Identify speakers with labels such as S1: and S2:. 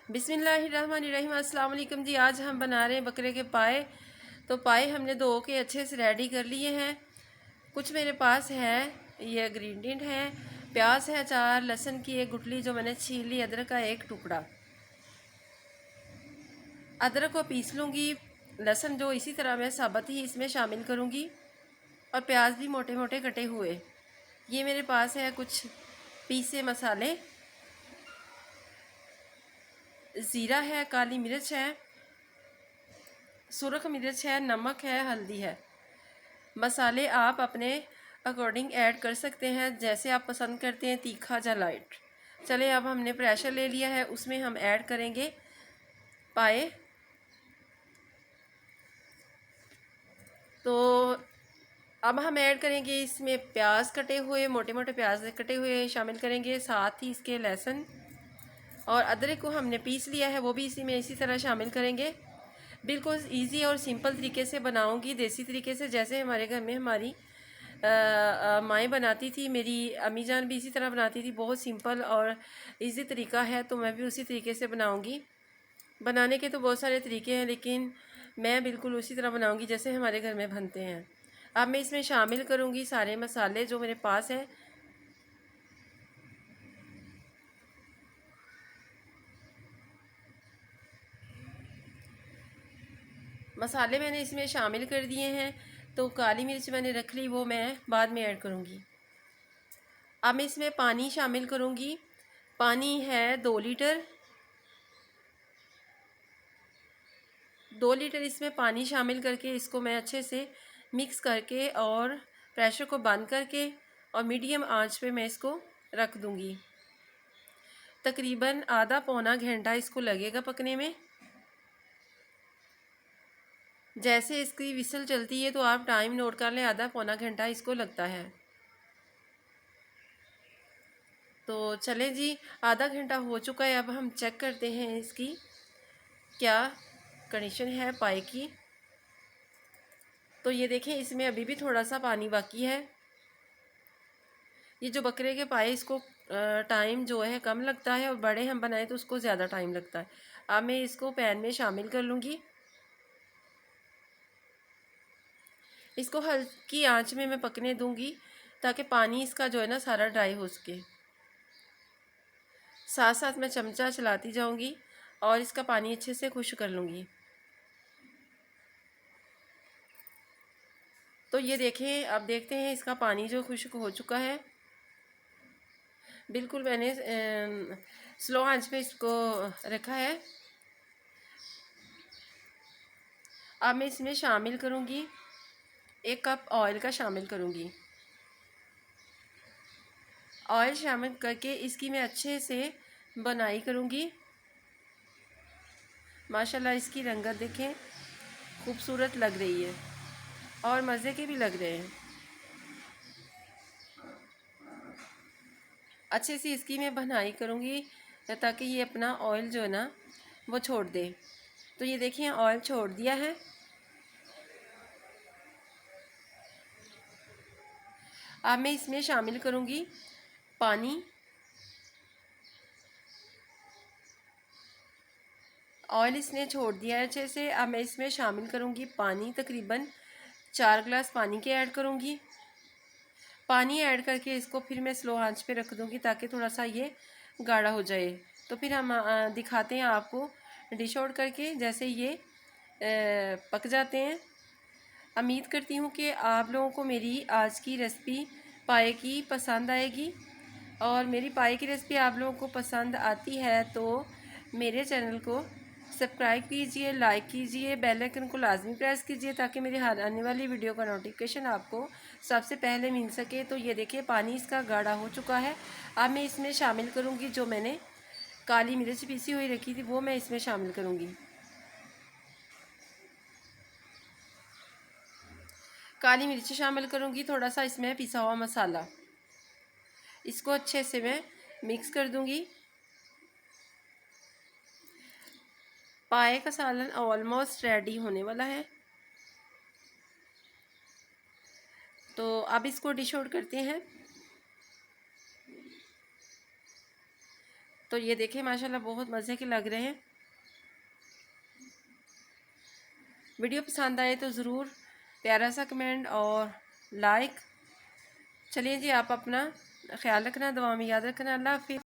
S1: बिस्मिल्लाहिर्रहमानिर्रहीम। अस्सलाम वालेकुम जी। आज हम बना रहे हैं बकरे के पाए। तो पाए हमने धो के अच्छे से रेडी कर लिए हैं। कुछ मेरे पास है, ये इंग्रेडिएंट है, प्याज है 4, लहसुन की एक गुठली जो मैंने छील ली, अदरक का एक टुकड़ा। अदरक को पीस लूँगी, लहसुन जो इसी तरह मैं साबुत ही इसमें शामिल करूँगी, और प्याज भी मोटे मोटे कटे हुए। ये मेरे पास है कुछ पीसे मसाले, ज़ीरा है, काली मिर्च है, सुरख मिर्च है, नमक है, हल्दी है। मसाले आप अपने अकॉर्डिंग ऐड कर सकते हैं, जैसे आप पसंद करते हैं, तीखा या लाइट। चले, अब हमने प्रेशर ले लिया है, उसमें हम ऐड करेंगे पाए। तो अब हम ऐड करेंगे इसमें प्याज कटे हुए, मोटे मोटे प्याज कटे हुए शामिल करेंगे, साथ ही इसके लहसुन और अदरक को हमने पीस लिया है, वो भी इसी में इसी तरह शामिल करेंगे। बिल्कुल इजी और सिंपल तरीके से बनाऊंगी, देसी तरीके से, जैसे हमारे घर में हमारी माएँ बनाती थी। मेरी अम्मी जान भी इसी तरह बनाती थी। बहुत सिंपल और इजी तरीका है, तो मैं भी उसी तरीके से बनाऊंगी। बनाने के तो बहुत सारे तरीके हैं, लेकिन मैं बिल्कुल उसी तरह बनाऊंगी जैसे हमारे घर में बनते हैं। अब मैं इसमें शामिल करूंगी सारे मसाले जो मेरे पास हैं। मसाले मैंने इसमें शामिल कर दिए हैं। तो काली मिर्च मैंने रख ली, वो मैं बाद में ऐड करूँगी। अब मैं इसमें पानी शामिल करूँगी। पानी है 2 लीटर। 2 लीटर इसमें पानी शामिल करके इसको मैं अच्छे से मिक्स करके और प्रेशर को बंद करके और मीडियम आंच पे मैं इसको रख दूँगी। तकरीबन आधा पौना घंटा इसको लगेगा पकने में। जैसे इसकी विसल चलती है तो आप टाइम नोट कर लें, आधा पौना घंटा इसको लगता है। तो चलें जी, आधा घंटा हो चुका है। अब हम चेक करते हैं इसकी क्या कंडीशन है पाए की। तो ये देखें, इसमें अभी भी थोड़ा सा पानी बाकी है। ये जो बकरे के पाए, इसको टाइम जो है कम लगता है, और बड़े हम बनाए तो उसको ज़्यादा टाइम लगता है। अब मैं इसको पैन में शामिल कर लूँगी। इसको हल्की आंच में मैं पकने दूँगी ताकि पानी इसका जो है ना सारा ड्राई हो सके। साथ साथ मैं चमचा चलाती जाऊँगी और इसका पानी अच्छे से खुश्क कर लूँगी। तो ये देखें, अब देखते हैं इसका पानी जो खुश्क हो चुका है। बिल्कुल मैंने स्लो आंच पे इसको रखा है। अब मैं इसमें शामिल करूँगी 1 कप ऑयल का शामिल करूँगी। ऑयल शामिल करके इसकी मैं अच्छे से बनाई करूँगी। माशाल्लाह इसकी रंगत देखें, खूबसूरत लग रही है और मज़े के भी लग रहे हैं। अच्छे से इसकी मैं बनाई करूँगी ताकि ये अपना ऑयल जो है ना वो छोड़ दे। तो ये देखिए, ऑयल छोड़ दिया है। अब मैं इसमें शामिल करूँगी पानी। ऑयल इसने छोड़ दिया है अच्छे से। अब मैं इसमें शामिल करूँगी पानी, तकरीबन 4 गिलास पानी के ऐड करूँगी। पानी ऐड करके इसको फिर मैं स्लो आंच पे रख दूँगी ताकि थोड़ा सा ये गाढ़ा हो जाए। तो फिर हम दिखाते हैं आपको डिश आउट करके, जैसे ये पक जाते हैं। उम्मीद करती हूँ कि आप लोगों को मेरी आज की रेसिपी पाए की पसंद आएगी, और मेरी पाए की रेसिपी आप लोगों को पसंद आती है तो मेरे चैनल को सब्सक्राइब कीजिए, लाइक कीजिए, बेल आइकन को लाजमी प्रेस कीजिए ताकि मेरी हर आने वाली वीडियो का नोटिफिकेशन आपको सबसे पहले मिल सके। तो ये देखिए, पानी इसका गाढ़ा हो चुका है। अब मैं इसमें शामिल करूँगी जो मैंने काली मिर्च पीसी हुई रखी थी, वो मैं इसमें शामिल करूँगी। काली मिर्च शामिल करूँगी, थोड़ा सा इसमें पिसा हुआ मसाला, इसको अच्छे से मैं मिक्स कर दूँगी। पाए का सालन ऑलमोस्ट रेडी होने वाला है। तो अब इसको डिश आउट करते हैं। तो ये देखें माशाल्लाह बहुत मज़े के लग रहे हैं। वीडियो पसंद आए तो ज़रूर प्यारा सा कमेंट और लाइक। चलिए जी, आप अपना ख्याल रखना, दुआ में याद रखना। अल्लाह हाफिज़।